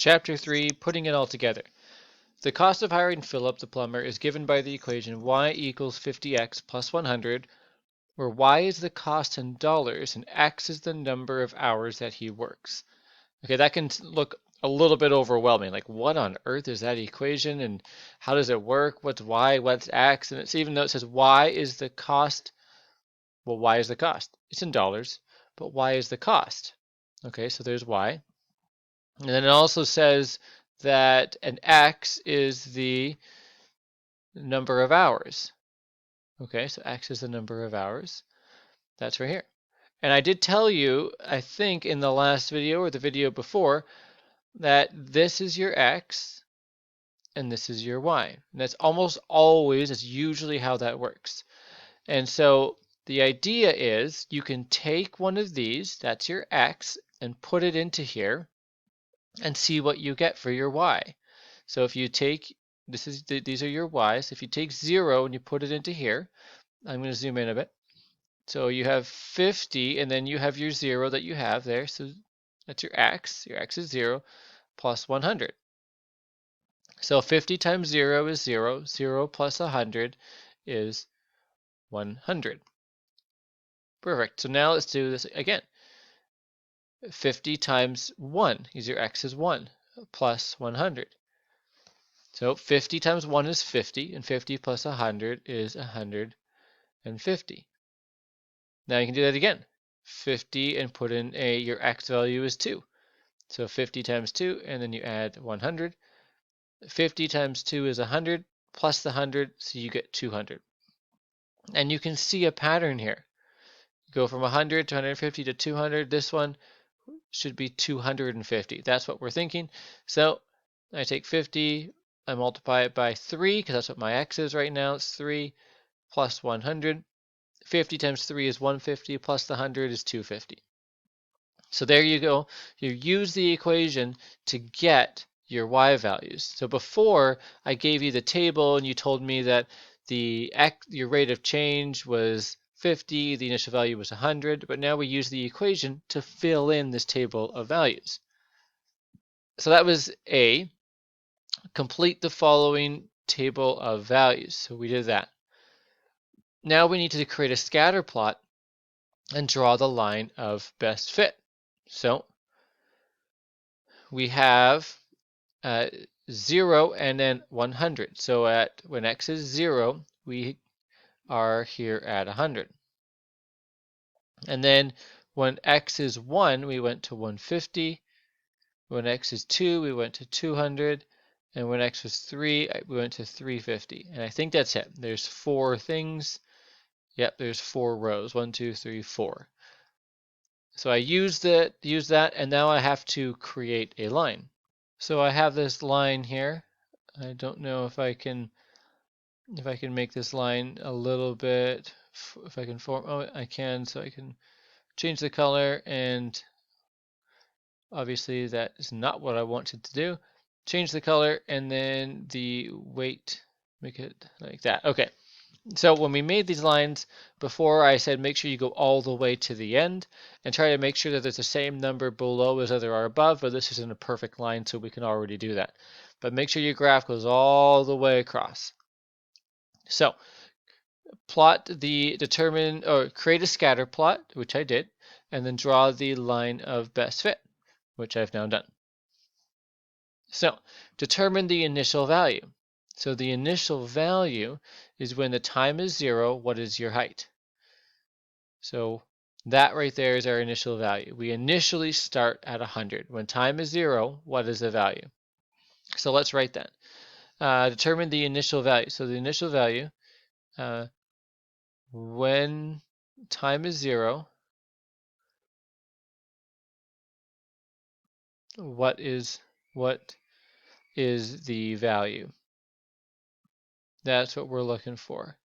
Chapter 3, Putting it all together. The cost of hiring Philip the plumber is given by the equation y equals 50x plus 100, where y is the cost in dollars and x is the number of hours that he works. Okay, that can look a little bit overwhelming. Like, what on earth is that equation and how does it work? What's y? What's x? And it's even though it says y is the cost, well, y is the cost. It's in dollars, but y is the cost. Okay, so there's y. And then it also says that an x is the number of hours. Okay, so x is the number of hours. That's right here. And I did tell you, I think in the last video or the video before, that this is your x and this is your y. And that's almost always, that's usually how that works. And so the idea is you can take one of these, that's your x, and put it into here and see what you get for your y. So if you take, these are your y's. If you take 0 and you put it into here, I'm going to zoom in a bit. So you have 50, and then you have your 0 that you have there. So that's your x. Your x is 0 plus 100. So 50 times 0 is 0. 0 plus 100 is 100. Perfect. So now let's do this again. 50 times 1 is your x is 1 plus 100. So 50 times 1 is 50, and 50 plus 100 is 150. Now you can do that again. 50 and put in your x value is 2. So 50 times 2, and then you add 100. 50 times 2 is 100, plus the 100, so you get 200. And you can see a pattern here. Go from 100 to 150 to 200. This one should be 250. That's what we're thinking. So I take 50, I multiply it by 3, because that's what my x is right now. It's 3 plus 100. 50 times 3 is 150, plus the 100 is 250. So there you go. You use the equation to get your y values. So before I gave you the table and you told me that your rate of change was 50, the initial value was 100, but now we use the equation to fill in this table of values. So that was A, complete the following table of values. So we did that. Now we need to create a scatter plot and draw the line of best fit. So we have 0 and then 100. So when x is 0, we are here at 100. And then when x is 1, we went to 150. When x is 2, we went to 200. And when x was 3, we went to 350. And I think that's it. There's 4 things. Yep, there's 4 rows. 1, 2, 3, 4. So I used that, and now I have to create a line. So I have this line here. I don't know if I can make this line a little bit, if I can form, oh, I can, so I can change the color, and obviously that is not what I wanted to do. Change the color, and then the weight, make it like that. Okay. So when we made these lines before, I said make sure you go all the way to the end and try to make sure that there's the same number below as there are above, but this isn't a perfect line, so we can already do that. But make sure your graph goes all the way across. So create a scatter plot, which I did, and then draw the line of best fit, which I've now done. So determine the initial value. So the initial value is when the time is 0, what is your height? So that right there is our initial value. We initially start at 100. When time is 0, what is the value? So let's write that. Determine the initial value. So the initial value, when time is 0, what is the value? That's what we're looking for.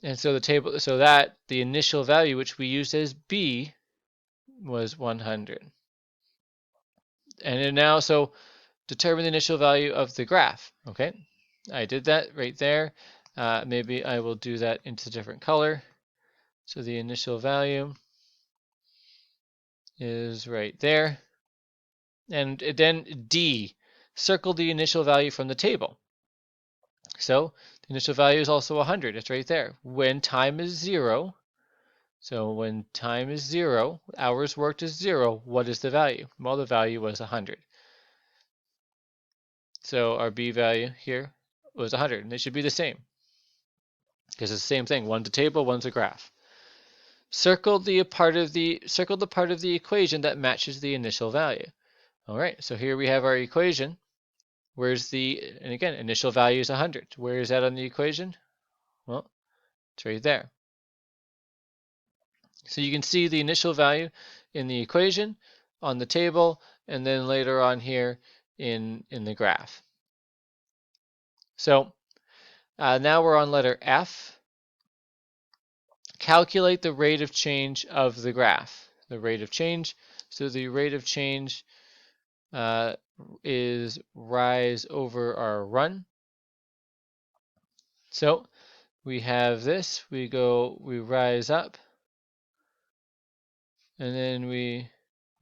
And so the initial value, which we used as B, was 100. And now, so determine the initial value of the graph. Okay, I did that right there. Maybe I will do that into a different color. So the initial value is right there. And then D, circle the initial value from the table. So the initial value is also 100. It's right there. When time is 0, so when time is 0, hours worked is 0, what is the value? Well, the value was 100. So our B value here was 100, and it should be the same because it's the same thing. One's a table, one's a graph. Circle the part of the equation that matches the initial value. All right, so here we have our equation. Where's and again, initial value is 100. Where is that on the equation? Well, it's right there. So you can see the initial value in the equation, on the table, and then later on here in the graph. So now we're on letter F. Calculate the rate of change of the graph. The rate of change. So the rate of change is rise over our run. So we have this. We rise up, and then we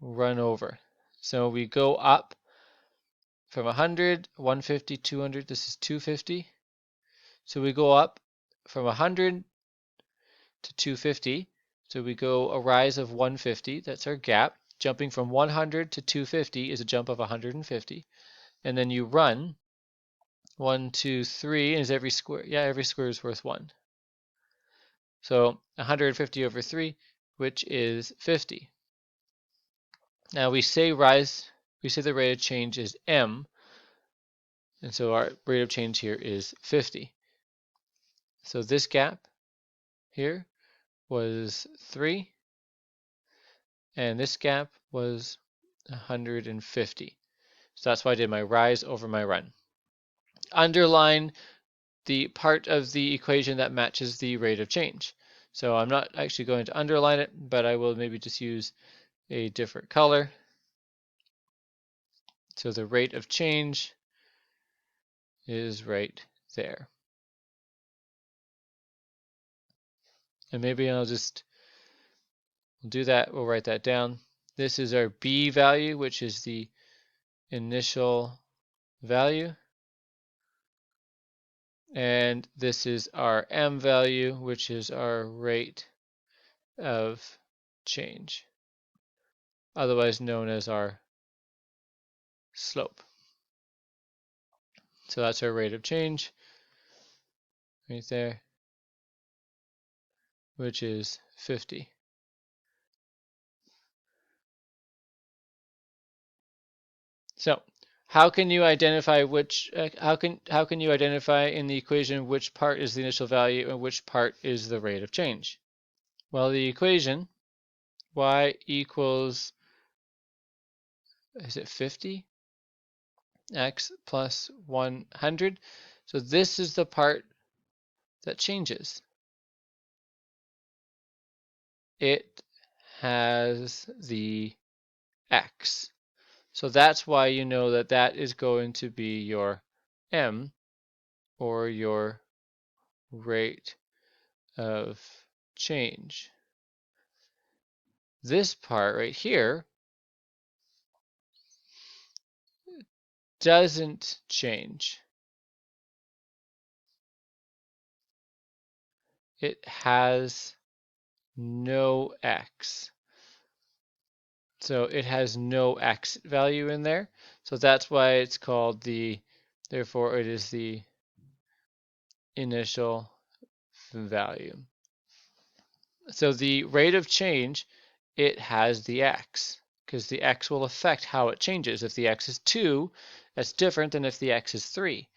run over. So we go up from 100, 150, 200. This is 250. So we go up from 100 to 250. So we go a rise of 150. That's our gap. Jumping from 100 to 250 is a jump of 150. And then you run 1, 2, 3. Is every square? Yeah, every square is worth 1. So 150 over 3, which is 50. Now we say the rate of change is m, and so our rate of change here is 50. So this gap here was 3, and this gap was 150. So that's why I did my rise over my run. Underline the part of the equation that matches the rate of change. So I'm not actually going to underline it, but I will maybe just use a different color. So the rate of change is right there. And maybe I'll just do that. We'll write that down. This is our B value, which is the initial value. And this is our M value, which is our rate of change, otherwise known as our slope. So that's our rate of change right there, which is 50. So how can you identify how can you identify in the equation which part is the initial value and which part is the rate of change? Well, the equation y equals, is it 50? X plus 100. So this is the part that changes. It has the X. So that's why you know that that is going to be your M, or your rate of change. This part right here doesn't change. It has no X. So it has no X value in there. So that's why it's called therefore it is the initial value. So the rate of change, it has the X, because the X will affect how it changes. If the X is 2, that's different than if the X is 3.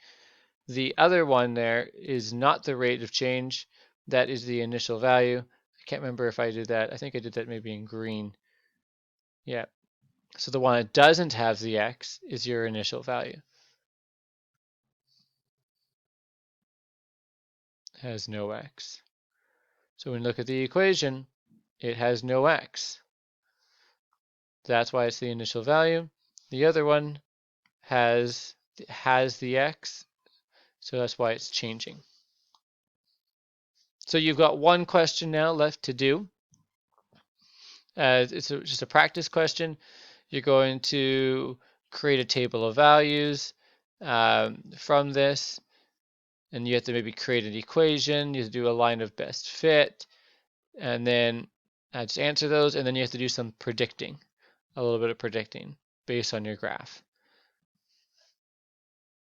The other one there is not the rate of change. That is the initial value. I can't remember if I did that. I think I did that maybe in green. Yeah. So the one that doesn't have the X is your initial value. It has no X. So when you look at the equation, it has no X. That's why it's the initial value. The other one has the X, so that's why it's changing. So you've got one question now left to do. It's just a practice question. You're going to create a table of values from this, and you have to maybe create an equation. You have to do a line of best fit, and then just answer those, and then you have to do some predicting, a little bit of predicting based on your graph.